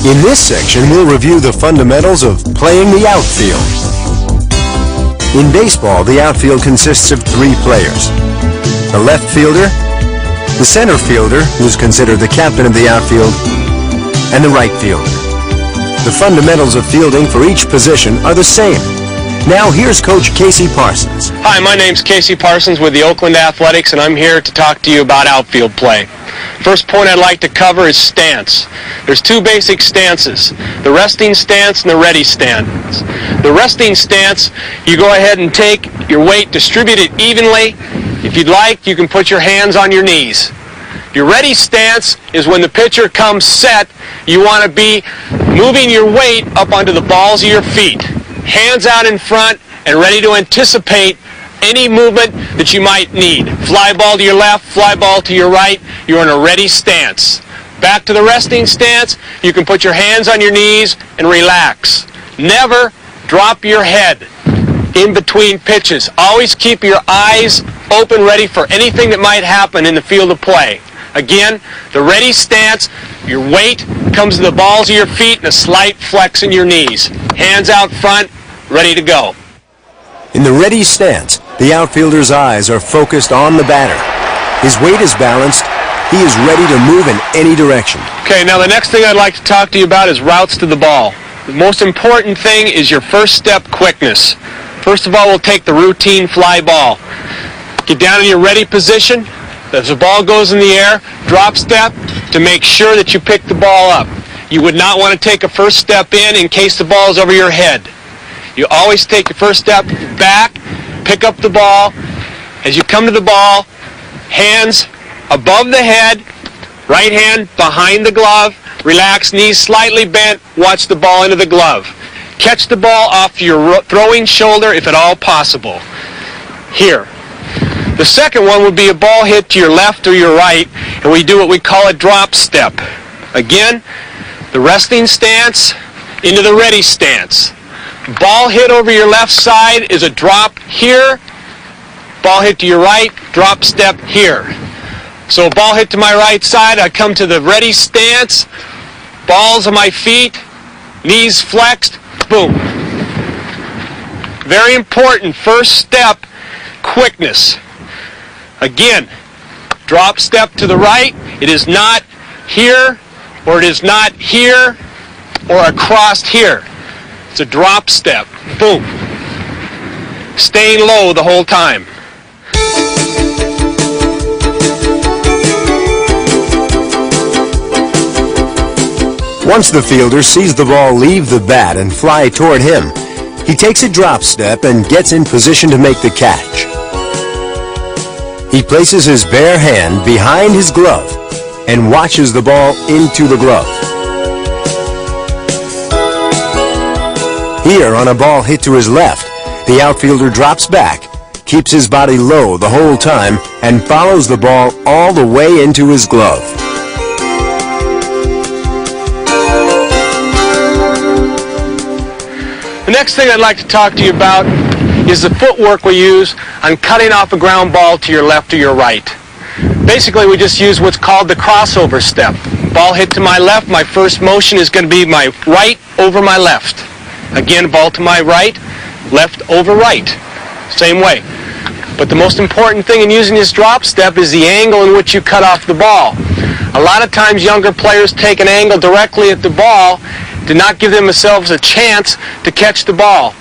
In this section, we'll review the fundamentals of playing the outfield. In baseball, the outfield consists of 3 players. The left fielder, the center fielder, who's considered the captain of the outfield, and the right fielder. The fundamentals of fielding for each position are the same. Now here's Coach Casey Parsons. Hi, my name's Casey Parsons with the Oakland Athletics, and I'm here to talk to you about outfield play. First point I'd like to cover is stance. There's 2 basic stances, the resting stance and the ready stance. The resting stance, you go ahead and take your weight, distribute it evenly. If you'd like, you can put your hands on your knees. Your ready stance is when the pitcher comes set, you want to be moving your weight up onto the balls of your feet. Hands out in front and ready to anticipate any movement that you might need. Fly ball to your left, fly ball to your right, you're in a ready stance. Back to the resting stance, you can put your hands on your knees and relax. Never drop your head in between pitches. Always keep your eyes open, ready for anything that might happen in the field of play. Again, the ready stance, your weight comes to the balls of your feet and a slight flex in your knees. Hands out front, ready to go. In the ready stance, the outfielder's eyes are focused on the batter. His weight is balanced. He is ready to move in any direction. Okay, now the next thing I'd like to talk to you about is routes to the ball. The most important thing is your first step quickness. First of all, we'll take the routine fly ball. Get down in your ready position. As the ball goes in the air, drop step to make sure that you pick the ball up. You would not want to take a first step in case the ball is over your head. You always take your first step back, pick up the ball. As you come to the ball, hands above the head, right hand behind the glove, relax, knees slightly bent, watch the ball into the glove. Catch the ball off your throwing shoulder if at all possible. Here. The second one would be a ball hit to your left or your right, and we do what we call a drop step. Again, the resting stance into the ready stance. Ball hit over your left side is a drop here. Ball hit to your right, drop step here. So ball hit to my right side, I come to the ready stance, balls on my feet, knees flexed, boom. Very important, first step, quickness. Again, drop step to the right. It is not here, or it is not here, or across here. It's a drop step. Boom. Staying low the whole time. Once the fielder sees the ball leave the bat and fly toward him, he takes a drop step and gets in position to make the catch. He places his bare hand behind his glove and watches the ball into the glove. Here, on a ball hit to his left, the outfielder drops back, keeps his body low the whole time, and follows the ball all the way into his glove. The next thing I'd like to talk to you about is the footwork we use on cutting off a ground ball to your left or your right. Basically, we just use what's called the crossover step. Ball hit to my left, my first motion is going to be my right over my left. Again, ball to my right, left over right. Same way. But the most important thing in using this drop step is the angle in which you cut off the ball. A lot of times younger players take an angle directly at the ball to not give themselves a chance to catch the ball.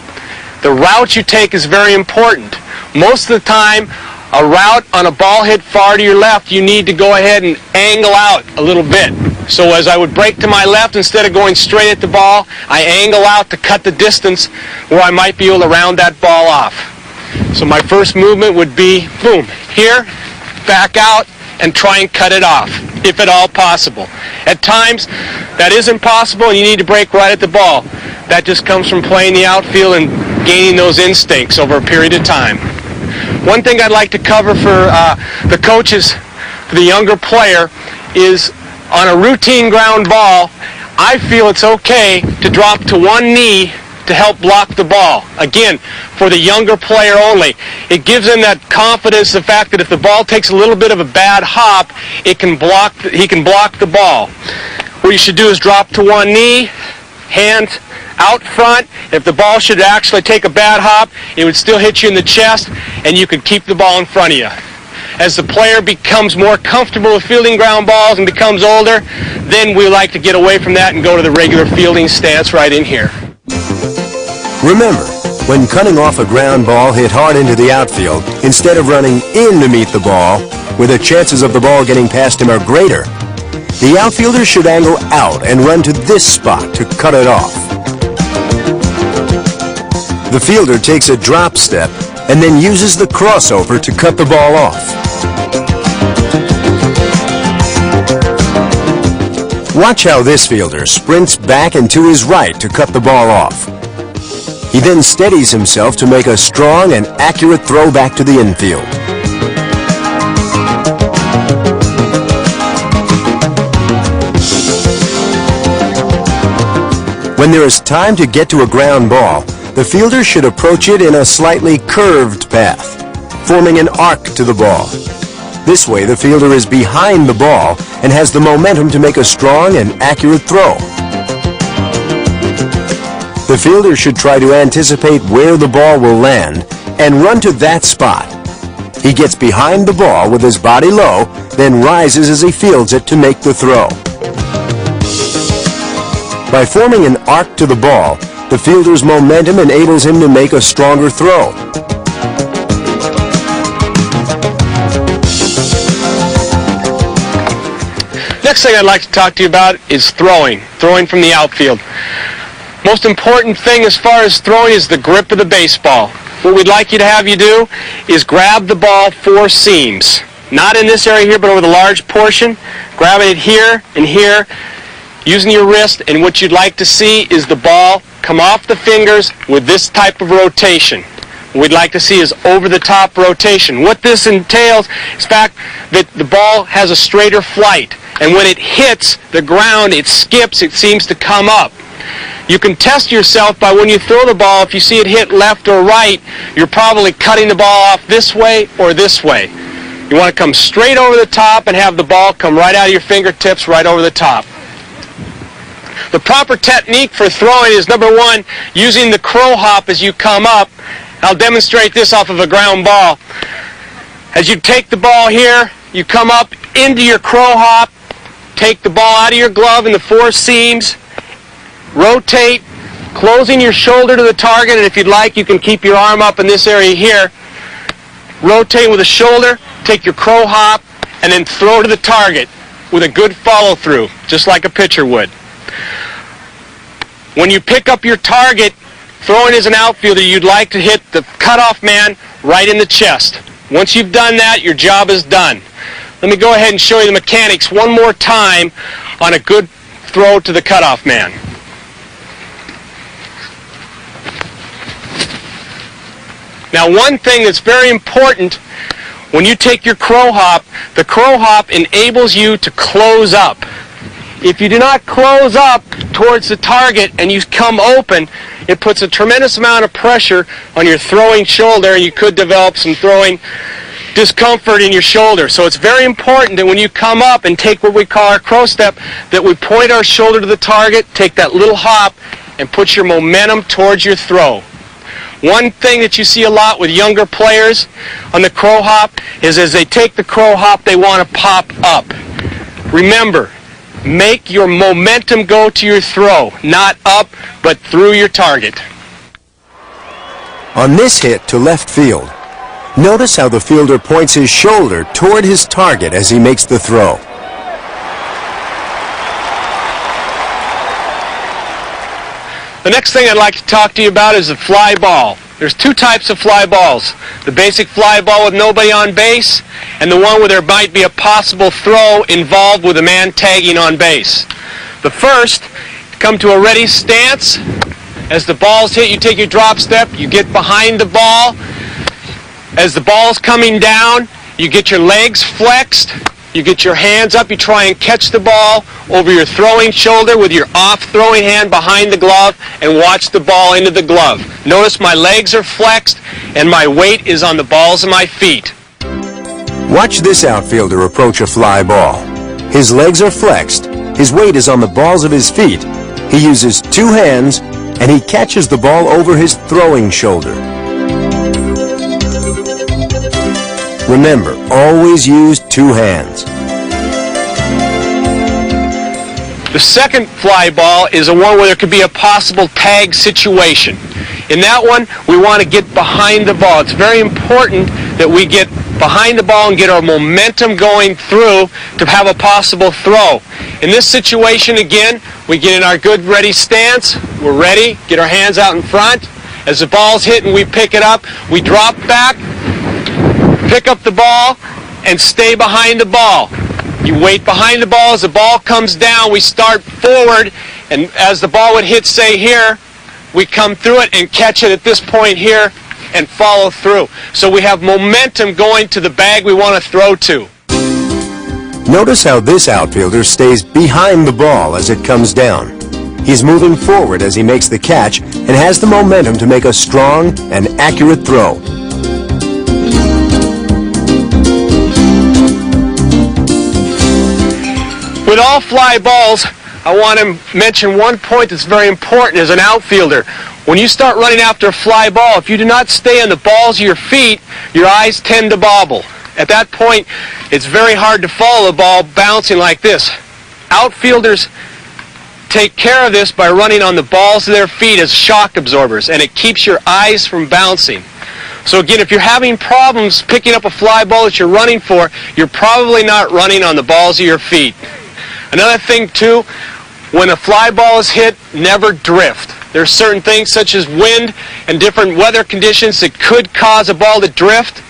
The route you take is very important. Most of the time, a route on a ball hit far to your left, you need to go ahead and angle out a little bit. So as I would break to my left, instead of going straight at the ball, I angle out to cut the distance where I might be able to round that ball off. So my first movement would be, boom, here, back out, and try and cut it off, if at all possible. At times, that isn't possible, and you need to break right at the ball. That just comes from playing the outfield and gaining those instincts over a period of time. One thing I'd like to cover for the coaches, for the younger player, is on a routine ground ball, I feel it's okay to drop to one knee to help block the ball. Again, for the younger player only. It gives him that confidence, the fact that if the ball takes a little bit of a bad hop, he can block the ball. We what you should do is drop to one knee, hands out front. If the ball should actually take a bad hop, it would still hit you in the chest, and you could keep the ball in front of you. As the player becomes more comfortable with fielding ground balls and becomes older, then we like to get away from that and go to the regular fielding stance right in here. Remember, when cutting off a ground ball hit hard into the outfield, instead of running in to meet the ball, where the chances of the ball getting past him are greater, the outfielder should angle out and run to this spot to cut it off. The fielder takes a drop step and then uses the crossover to cut the ball off. Watch how this fielder sprints back and to his right to cut the ball off. He then steadies himself to make a strong and accurate throw back to the infield. When there is time to get to a ground ball, the fielder should approach it in a slightly curved path, forming an arc to the ball. This way, the fielder is behind the ball and has the momentum to make a strong and accurate throw. The fielder should try to anticipate where the ball will land and run to that spot. He gets behind the ball with his body low, then rises as he fields it to make the throw. By forming an arc to the ball, the fielder's momentum enables him to make a stronger throw. Next thing I'd like to talk to you about is throwing from the outfield. Most important thing as far as throwing is the grip of the baseball. What we'd like you to have you do is grab the ball 4 seams. Not in this area here, but over the large portion. Grabbing it here and here, using your wrist, and what you'd like to see is the ball come off the fingers with this type of rotation. What we'd like to see is over-the-top rotation. What this entails is the fact that the ball has a straighter flight, and when it hits the ground, it skips, it seems to come up. You can test yourself by when you throw the ball, if you see it hit left or right, you're probably cutting the ball off this way or this way. You want to come straight over the top and have the ball come right out of your fingertips, right over the top. The proper technique for throwing is, number 1, using the crow hop as you come up. I'll demonstrate this off of a ground ball. As you take the ball here, you come up into your crow hop, take the ball out of your glove in the 4 seams, rotate, closing your shoulder to the target, and if you'd like, you can keep your arm up in this area here. Rotate with the shoulder, take your crow hop, and then throw to the target with a good follow-through, just like a pitcher would. When you pick up your target, throwing as an outfielder, you'd like to hit the cutoff man right in the chest. Once you've done that, your job is done. Let me go ahead and show you the mechanics one more time on a good throw to the cutoff man. Now, one thing that's very important, when you take your crow hop, the crow hop enables you to close up. If you do not close up towards the target and you come open, it puts a tremendous amount of pressure on your throwing shoulder, and you could develop some throwing discomfort in your shoulder. So it's very important that when you come up and take what we call our crow step, that we point our shoulder to the target, take that little hop, and put your momentum towards your throw. One thing that you see a lot with younger players on the crow hop is as they take the crow hop, they want to pop up. Remember, make your momentum go to your throw, not up, but through your target. On this hit to left field, notice how the fielder points his shoulder toward his target as he makes the throw. The next thing I'd like to talk to you about is the fly ball. There's 2 types of fly balls. The basic fly ball with nobody on base, and the one where there might be a possible throw involved with a man tagging on base. The first, come to a ready stance. As the ball's hit, you take your drop step, you get behind the ball. As the ball's coming down, you get your legs flexed, you get your hands up, you try and catch the ball over your throwing shoulder with your off throwing hand behind the glove, and watch the ball into the glove. Notice my legs are flexed and my weight is on the balls of my feet. Watch this outfielder approach a fly ball. His legs are flexed, his weight is on the balls of his feet. He uses two hands, and he catches the ball over his throwing shoulder. Remember, always use two hands. The second fly ball is a one where there could be a possible tag situation. In that one, we want to get behind the ball. It's very important that we get behind the ball and get our momentum going through to have a possible throw. In this situation, again, we get in our good ready stance. We're ready, get our hands out in front. As the ball's hit and we pick it up, we drop back, pick up the ball, and stay behind the ball. You wait behind the ball. As the ball comes down, we start forward, and as the ball would hit, say here, we come through it and catch it at this point here and follow through. So we have momentum going to the bag we want to throw to. Notice how this outfielder stays behind the ball as it comes down. He's moving forward as he makes the catch and has the momentum to make a strong and accurate throw. With all fly balls, I want to mention one point that's very important as an outfielder. When you start running after a fly ball, if you do not stay on the balls of your feet, your eyes tend to bobble. At that point, it's very hard to follow the ball bouncing like this. Outfielders take care of this by running on the balls of their feet as shock absorbers, and it keeps your eyes from bouncing. So again, if you're having problems picking up a fly ball that you're running for, you're probably not running on the balls of your feet. Another thing too, when a fly ball is hit, never drift. There are certain things such as wind and different weather conditions that could cause a ball to drift,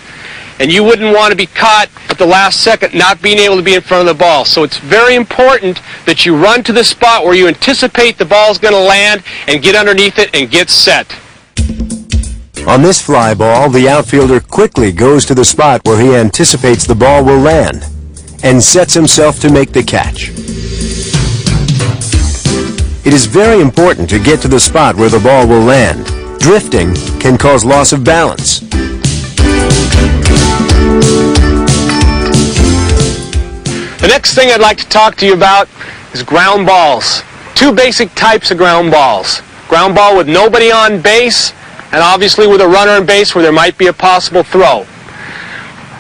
and you wouldn't want to be caught at the last second not being able to be in front of the ball. So it's very important that you run to the spot where you anticipate the ball is going to land and get underneath it and get set. On this fly ball, the outfielder quickly goes to the spot where he anticipates the ball will land and sets himself to make the catch. It is very important to get to the spot where the ball will land. Drifting can cause loss of balance. The next thing I'd like to talk to you about is ground balls. Two basic types of ground balls. Ground ball with nobody on base, and obviously with a runner on base where there might be a possible throw.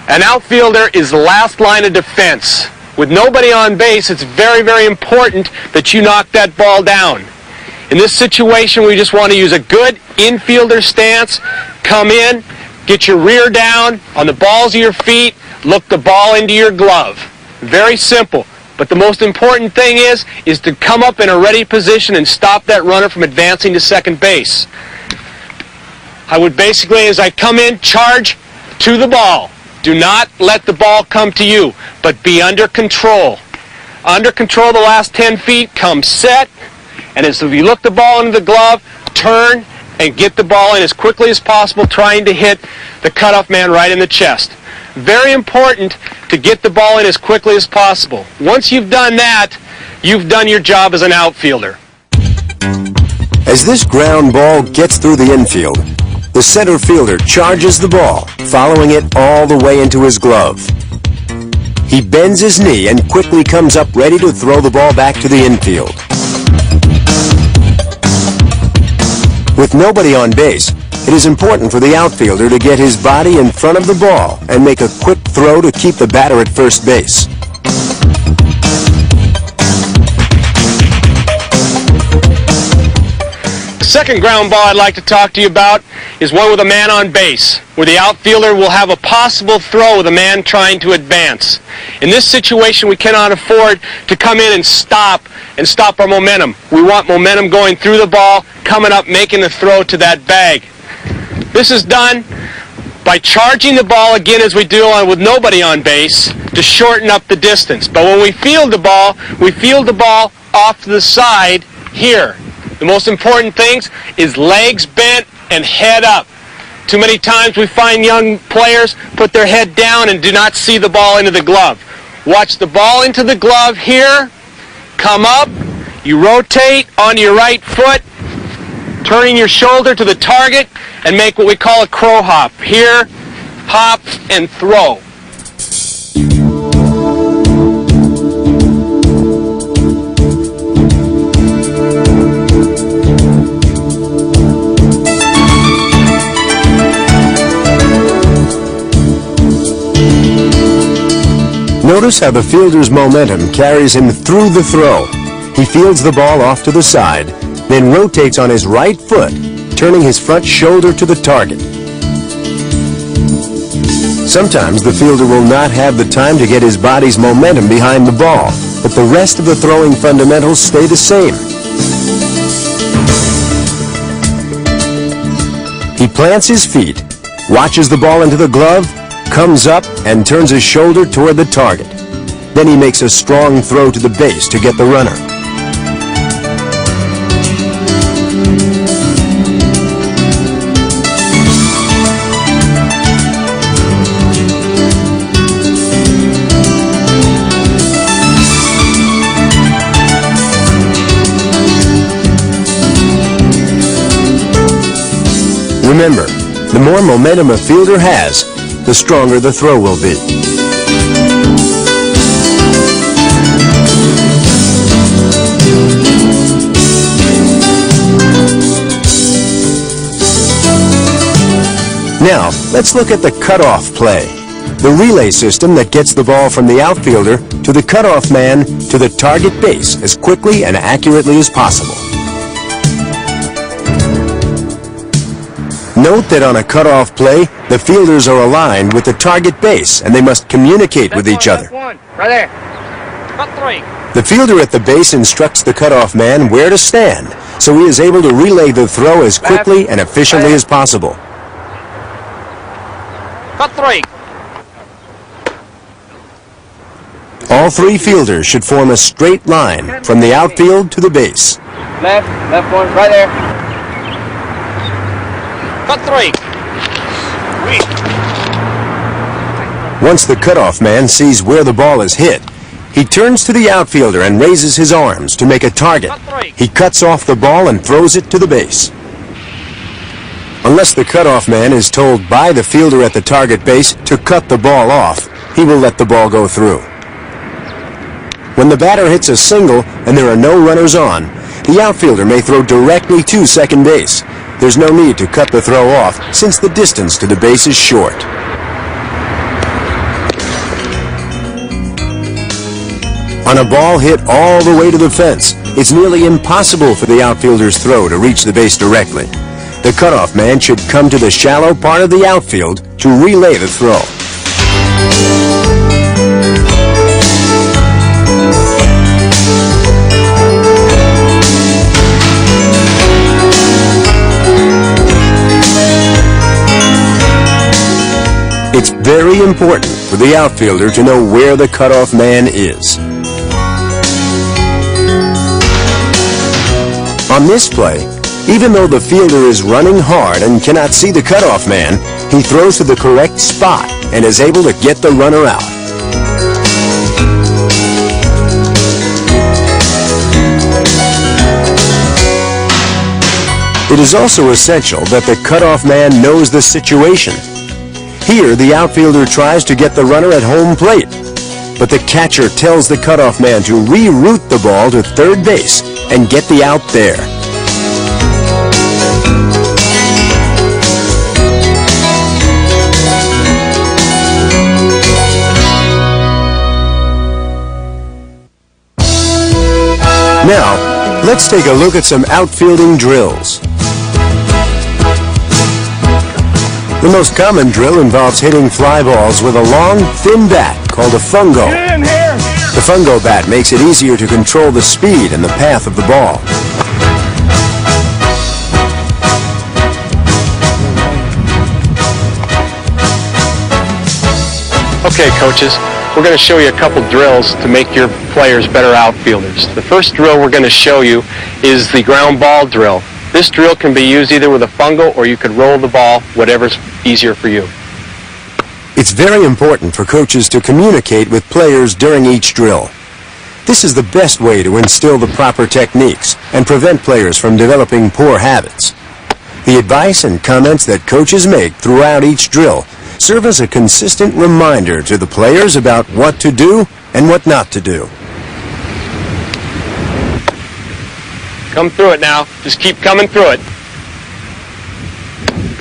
An outfielder is the last line of defense. With nobody on base, it's very, very important that you knock that ball down. In this situation, we just want to use a good infielder stance, come in, get your rear down on the balls of your feet, look the ball into your glove. Very simple. But the most important thing is to come up in a ready position and stop that runner from advancing to second base. I would basically, as I come in, charge to the ball. Do not let the ball come to you, but be under control. Under control the last 10 feet, come set, and as you look the ball into the glove, turn and get the ball in as quickly as possible, trying to hit the cutoff man right in the chest. Very important to get the ball in as quickly as possible. Once you've done that, you've done your job as an outfielder. As this ground ball gets through the infield, the center fielder charges the ball, following it all the way into his glove. He bends his knee and quickly comes up ready to throw the ball back to the infield. With nobody on base, it is important for the outfielder to get his body in front of the ball and make a quick throw to keep the batter at first base. The second ground ball I'd like to talk to you about is one with a man on base, where the outfielder will have a possible throw with a man trying to advance. In this situation, we cannot afford to come in and stop our momentum. We want momentum going through the ball, coming up, making the throw to that bag. This is done by charging the ball again as we do with nobody on base to shorten up the distance. But when we field the ball off to the side here. The most important things is legs bent and head up. Too many times we find young players put their head down and do not see the ball into the glove. Watch the ball into the glove here, come up, you rotate onto your right foot, turning your shoulder to the target, and make what we call a crow hop. Here, hop, and throw. Notice how the fielder's momentum carries him through the throw. He fields the ball off to the side, then rotates on his right foot, turning his front shoulder to the target. Sometimes the fielder will not have the time to get his body's momentum behind the ball, but the rest of the throwing fundamentals stay the same. He plants his feet, watches the ball into the glove, comes up and turns his shoulder toward the target. Then he makes a strong throw to the base to get the runner. Remember, the more momentum a fielder has, the stronger the throw will be. Now, let's look at the cutoff play, the relay system that gets the ball from the outfielder to the cutoff man to the target base as quickly and accurately as possible. Note that on a cutoff play, the fielders are aligned with the target base and they must communicate with each other. Right there. Cut 3. The fielder at the base instructs the cutoff man where to stand, so he is able to relay the throw as quickly and efficiently as possible. Cut 3. All three fielders should form a straight line from the outfield to the base. Left one, right there. Cut 3. Once the cutoff man sees where the ball is hit, he turns to the outfielder and raises his arms to make a target. He cuts off the ball and throws it to the base. Unless the cutoff man is told by the fielder at the target base to cut the ball off, he will let the ball go through. When the batter hits a single and there are no runners on, the outfielder may throw directly to second base. There's no need to cut the throw off since the distance to the base is short. On a ball hit all the way to the fence, it's nearly impossible for the outfielder's throw to reach the base directly. The cutoff man should come to the shallow part of the outfield to relay the throw. It's very important for the outfielder to know where the cutoff man is. On this play, even though the fielder is running hard and cannot see the cutoff man, he throws to the correct spot and is able to get the runner out. It is also essential that the cutoff man knows the situation. Here, the outfielder tries to get the runner at home plate, but the catcher tells the cutoff man to reroute the ball to third base and get the out there. Now, let's take a look at some outfielding drills. The most common drill involves hitting fly balls with a long, thin bat called a fungo. Get in here. The fungo bat makes it easier to control the speed and the path of the ball. Okay, coaches, we're going to show you a couple drills to make your players better outfielders. The first drill we're going to show you is the ground ball drill. This drill can be used either with a fungo or you could roll the ball, whatever's easier for you. It's very important for coaches to communicate with players during each drill. This is the best way to instill the proper techniques and prevent players from developing poor habits. The advice and comments that coaches make throughout each drill serve as a consistent reminder to the players about what to do and what not to do. Come through it now. Just keep coming through it.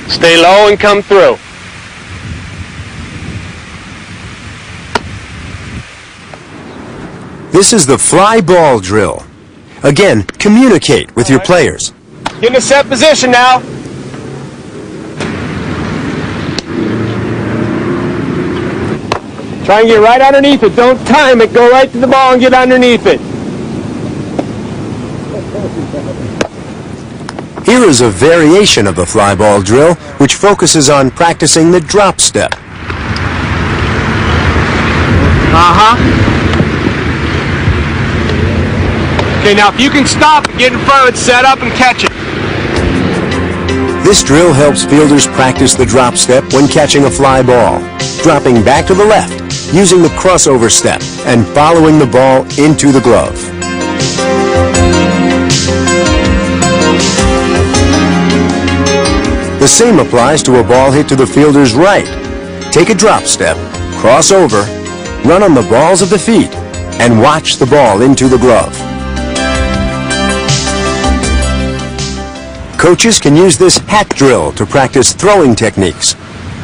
Stay low and come through. This is the fly ball drill. Again, communicate with your players. Get in a set position now. Try and get right underneath it. Don't time it. Go right to the ball and get underneath it. Here is a variation of the fly ball drill, which focuses on practicing the drop step. Okay, now if you can stop and get in front of it, set up and catch it. This drill helps fielders practice the drop step when catching a fly ball, dropping back to the left, using the crossover step, and following the ball into the glove. The same applies to a ball hit to the fielder's right. Take a drop step, cross over, run on the balls of the feet, and watch the ball into the glove. Coaches can use this hat drill to practice throwing techniques.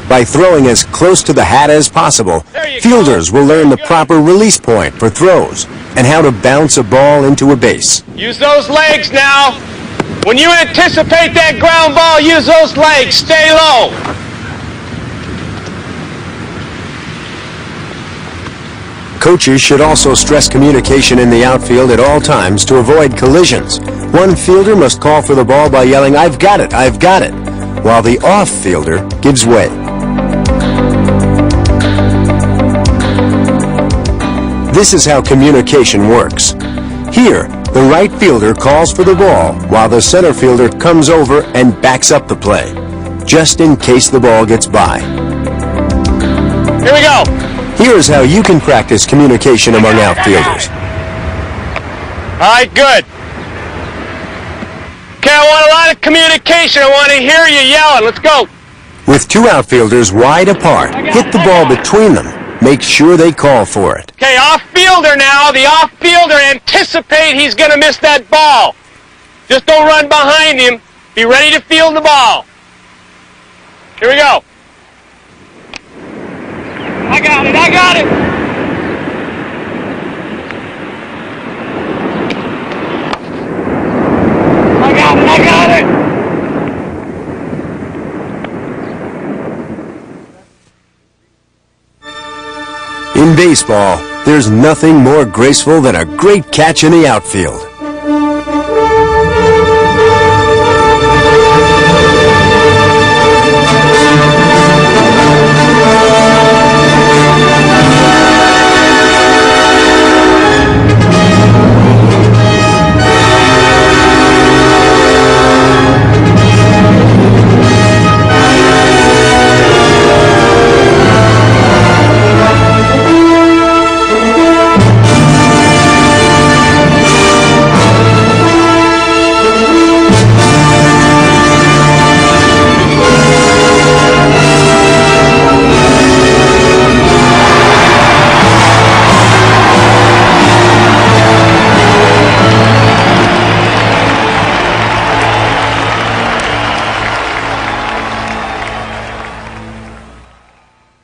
By throwing as close to the hat as possible, fielders will learn the proper release point for throws and how to bounce a ball into a base. Use those legs now. When you anticipate that ground ball, use those legs. Stay low. Coaches should also stress communication in the outfield at all times to avoid collisions. One fielder must call for the ball by yelling, "I've got it, I've got it," while the off fielder gives way. This is how communication works. Here, the right fielder calls for the ball while the center fielder comes over and backs up the play, just in case the ball gets by. Here we go. Here's how you can practice communication among outfielders. All right, good. Okay, I want a lot of communication. I want to hear you yelling. Let's go. With two outfielders wide apart, hit the ball between them. Make sure they call for it. Okay, off-fielder now. The off-fielder, anticipate he's going to miss that ball. Just don't run behind him. Be ready to field the ball. Here we go. I got it, I got it. I got it, I got it. In baseball, there's nothing more graceful than a great catch in the outfield.